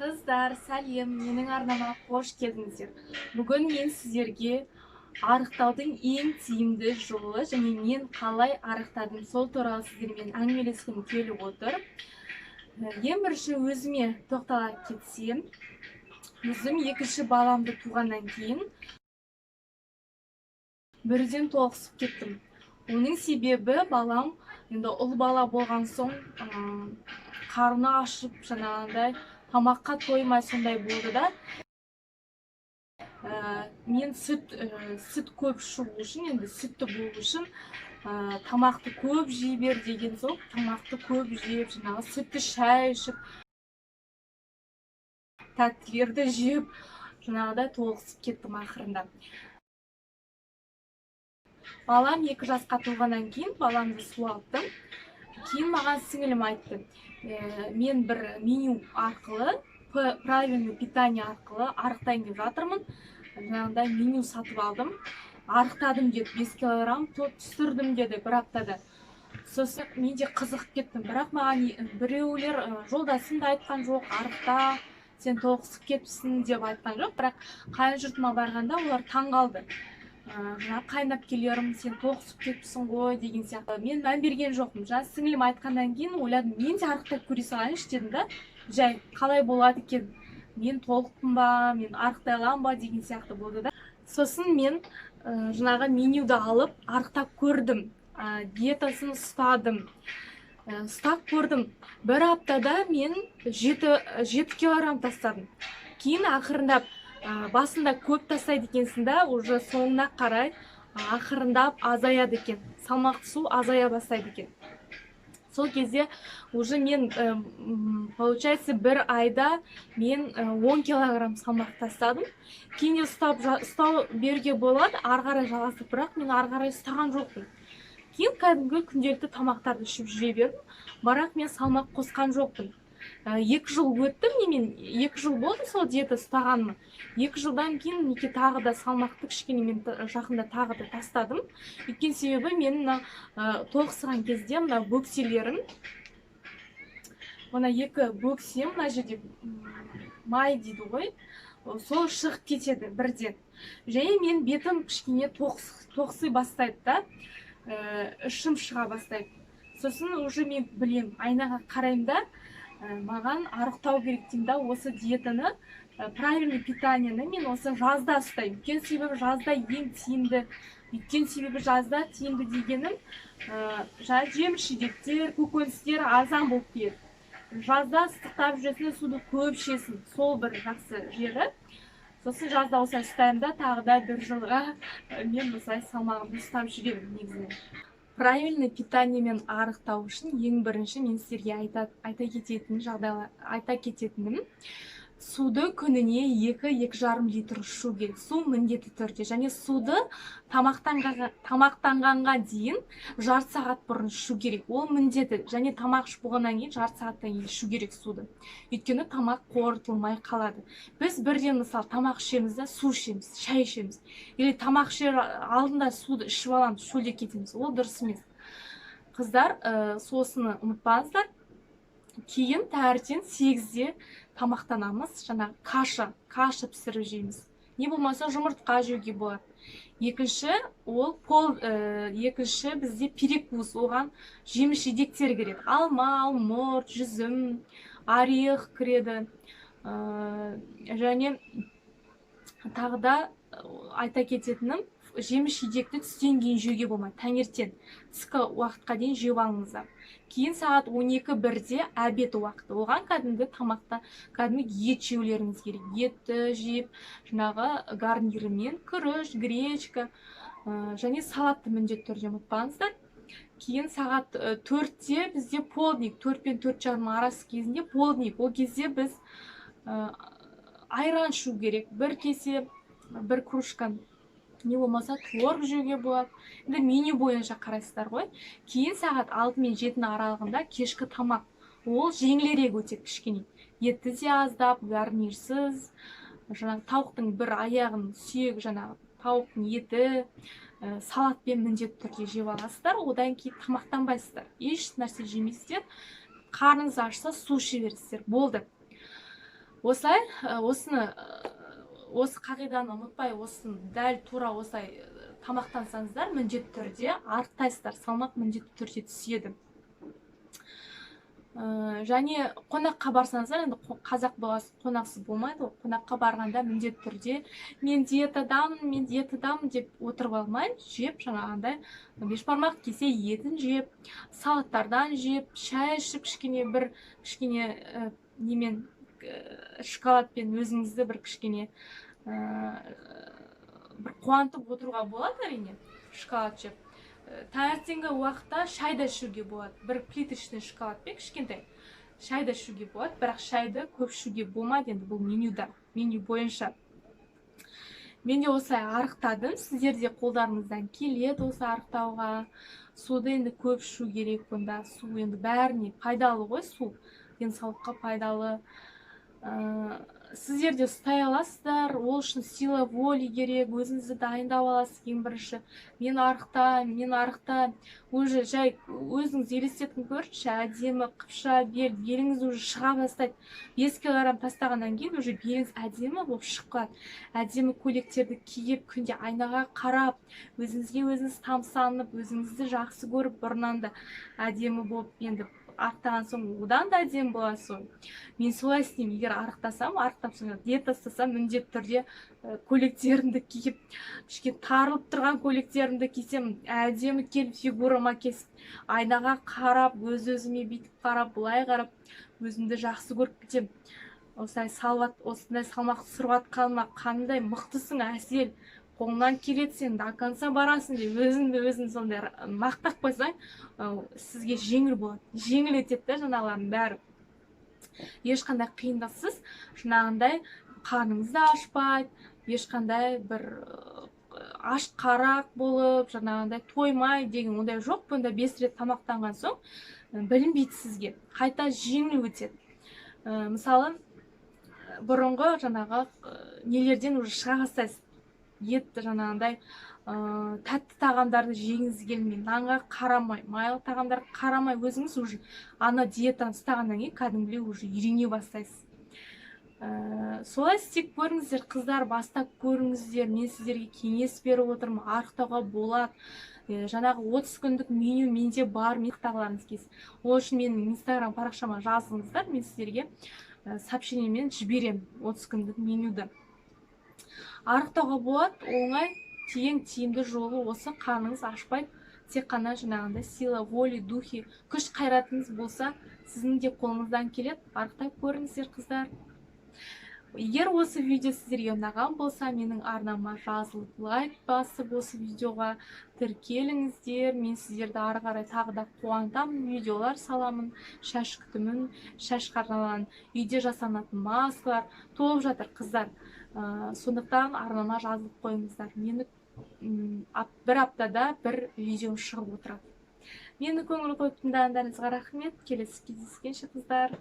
Қыздар, сәлем, менің арнама қош келдіңіздер. Бүгін мен сіздерге арықтаудың ең тиімді жолы және мен қалай арықтадым сол туралы сіздермен әңгімелескім келіп отыр. Ең бірінші өзіме тоқтала кетсем, өзім екінші баламды туғаннан кейін бірден толықсып кеттім. Оның себебі балам енді ұл бала болған соң қарны ашып жаңағындай тамаққа тоймай сондай болды да. Мен сүт көп шығу үшін, енді сүтті болу үшін тамақты көп жей бер деген соң, тамақты көп жеп, жаңағы сүтті шай ішіп, тәттілерді жеп, жаңағыдай толықсып кеттім ақырында. Балам 2 жасқа толғаннан кейін баламды суалттым. Кейін маған сіңілім айтты, мен бір меню арқылы, правильный питание арқылы арықтайын деп жатырмын. Жаңағыдай меню сатып алдым. Арықтадым деді, 5 килограмм түсірдім деді бір аптада. Сосын мен де қызығып кеттім. Бірақ маған біреулер жолдасым да айтқан жоқ, арықта, сен толықсып кетіпсің деп айтқан жоқ. Бірақ қайын жұртыма барғанда олар таң қалды. Қайнап келерім, сен толықсып кетіпсің ғой деген сияқты. Мен мән берген жоқпын. Сіңілім айтқаннан кейін ойладым, мен де арықтап көре салайыншы дедім да. Жай қалай болады екен, мен толықпын ба, мен арықтай аламын ба деген сияқты болды да. Сосын мен жаңағы менюді алып арықтап көрдім, диетасын ұстадым, ұстап көрдім. Бір аптада мен 7 килограмм тастадым. Кейін ақырындап басында көп тастайды екенсің да, уже соңына қарай ақырындап азаяды екен. Салмақты су азая бастайды екен. Сол кезде уже мен, получается, бір айда мен 10 килограмм салмақ тастадым. Кейін ұстау беруге болады, арғарай жалғастырып, бірақ мен арғарай ұстаған жоқпын. Кейін кәдімгі күнделікті тамақтарды ішіп жүре бердім, бірақ мен салмақ қосқан жоқпын. 2 жыл өтті, мен 2 жыл болды сол диета ұстағаныма. 2 жылдан кейін тағы да салмақты кішкене мен жақында тағы да тастадым. Өйткені себебі мен толықсыған кезде мына бөкселерім, мына 2 бөксем, мына жерде май дейді ғой, сол шығып кетеді бірден. Және мен бетім кішкене тоқси бастайды да, ішім шыға бастайды. Сосын уже мен білем, айнаға қараймын да, маған арықтау керек деймін да, осы диетаны, правильный питаниені мен осы жазда ұстаймын. Өйткені себебі жазда ең тиімді. Өйткені себебі жазда тиімді дегенім, жеміс-жидектер, көкөністер арзан болып келеді. Жазда ыстықтап жүресің, суды көп ішесің. Сол бір жақсы жері. Сосын жазда осылай ұстаймын да, тағы да 1 жылға мен осылай салмағымды ұстап жүремін негізінен. Правильный питаниемен арықтау үшін ең бірінші мен сіздерге айта кететінім, суды күніне 2-2,5 литр ішу керек. Су міндетті түрде. Және суды тамақтанғанға дейін жарты сағат бұрын ішу керек. Ол міндетті. Және тамақ ішіп болғаннан кейін жарты сағаттан кейін ішу керек суды. Өйткені тамақ қорытылмай қалады. Біз бірден мысалы тамақ ішеміз де су ішеміз, шай ішеміз. Или тамақ ішер алдында суды ішіп аламыз, шөлде кетеміз. Ол дұрыс емес. Қыздар, сосыны ұмытпаңыздар. Кейін таңертең 8-де тамақтанамыз, жаңағы каша пісіріп жейміз. Не болмаса жұмыртқа жеуге болады. Екінші бізде перекус, оған жеміс-жидектер кіреді. Алма, алмұрт, жүзім, орех кіреді. Және тағы да айта кететінім, жеміс-жидекті түстен кейін жеуге болмайды. Таңертең түскі уақытқа дейін жеп алыңыздар. Кейін сағат 12-1-де обед уақыты. Оған кәдімгі тамақта кәдімгі ет жеулеріңіз керек. Етті жеп, жаңағы гарнирімен күріш, гречка және салатты міндетті түрде ұмытпаңыздар. Кейін сағат 4-те бізде полдник, 4 пен 4:30 арасы кезінде полдник. Ол кезде біз айран ішу керек. 1 кесе, 1 кружка, не болмаса творог жеуге болады. Енді меню бойынша қарайсыздар ғой. Кейін сағат 6 мен 7 аралығында кешкі тамақ. Ол жеңілірек өте кішкене. Етті де аздап, гарнирсіз, жаңағы тауықтың бір аяғын сүйек, жаңағы тауықтың еті, салатпен міндетті түрде жеп аласыздар. Одан кейін тамақтанбайсыздар. Еш нәрсе жемейсіздер. Қарныңыз ашса су іше бересіздер. Болды. осылай осы қағиданы ұмытпай осыны дәл тура осылай тамақтансаңыздар міндетті түрде арықтайсыздар, салмақ міндетті түрде түседі. Және қонаққа барсаңыздар, енді қазақ баласы қонақсыз болмайды ғой. Қонаққа барғанда міндетті түрде мен диетадамын деп отырып алмай, жеп жаңағындай бешбармақ кесе етін жеп, салаттардан жеп, шай ішіп, кішкене немен шоколадпен өзіңізді бір кішкене бір қуантып отыруға болады әрине, шоколад жеп. Таңертеңгі уақытта шайды ішуге болады. Бір плиточный шоколадпен кішкентай шайды ішуге болады, бірақ шайды көп ішуге болмайды, енді бұл меню бойынша. Мен де осылай арықтадым. Сіздер де қолдарыңыздан келеді осы арықтауға. Суды енді көп ішу керек, онда су енді бәріне пайдалы ғой, су денсаулыққа пайдалы. Сіздер де ұстай аласыздар, ол үшін сила воли керек, өзіңізді дайындап аласыз. Ең бірінші мен арықта, уже жай өзіңіз елестетіп көріңізші, әдемі қыпша беліңіз уже шыға бастайды. 5 килограмм тастағаннан кейін уже беліңіз әдемі болып шығып қалады. Әдемі көйлектерді киіп, күнде айнаға қарап, өзіңізге өзіңіз тамсанып, өзіңізді жақсы көріп, бұрыннан да әдемі болып, енді арықтаған соң одан да әдемі боласыз ғой. Мен солай істеймін. Егер арықтап диета ұстасам, міндетті түрде көйлектерімді киіп, кішкене тарылып тұрған көйлектерімді кисем, әдемі келіп фигурама кесіп, айнаға қарап, өз-өзіме бүйтіп қарап, былай қарап, өзімді жақсы көріп кетем. Осындай салмақ түсіріп атқаныма қандай мықтысың, әсел, қолыңнан келеді, сен до конца барасың деп өзін сондай мақтап қойсаң, сізге жеңіл болады. Жеңіл етеді де жаңағылардың бәрі. Ешқандай қиындықсыз, жаңағындай қарныңыз да ашпайды, ешқандай бір ашқарақ болып, жаңағындай тоймай деген ондай жоқ. Бұнда 5 рет тамақтанған соң білінбейді сізге. Қайта жеңіл өтеді. Мысалы, бұрынғы жаңағы нелерден уже шыға бастайсыз. Етті жаңағындай тәтті тағамдарды жегіңіз келмей, нанға қарамай, майлы тағамдарға қарамай, өзіңіз уже ана диетаны ұстағаннан кейін кәдімгідей уже үйрене бастайсыз. Солай істеп көріңіздер, қыздар, бастап көріңіздер. Мен сіздерге кеңес беріп отырмын, арықтауға болады. Жаңағы 30 күндік меню менде бар, мен тағыларыңыз келсін. Ол үшін менің инстаграм парақшама жазыңыздар, мен сіздерге сообщениемен жіберемін 30 күндік менюді. Арықтауға болады, оңай, тиімді жолы осы. Қарныңыз ашпайды, тек қана жаңағындай сила, воли, духи, күш қайратыңыз болса, сіздің де қолыңыздан келеді. Арықтап көріңіздер, қыздар. Егер осы видео сіздерге ұнаған болса, менің арнама жазылып, лайк басып, осы видеоға тіркеліңіздер. Мен сіздерді ары қарай тағы да қуантамын, видеолар саламын, шаш күтімін, шаш арналған үйде жасанатын маскалар толып жатыр, қыздар. Сондықтан арнама жазылып қойыңыздар. Мені бір аптада бір видео шығып отырады. Мені көңіл қойып тыңдағандарыңызға рахмет. Келесі кездескенше, қыздар.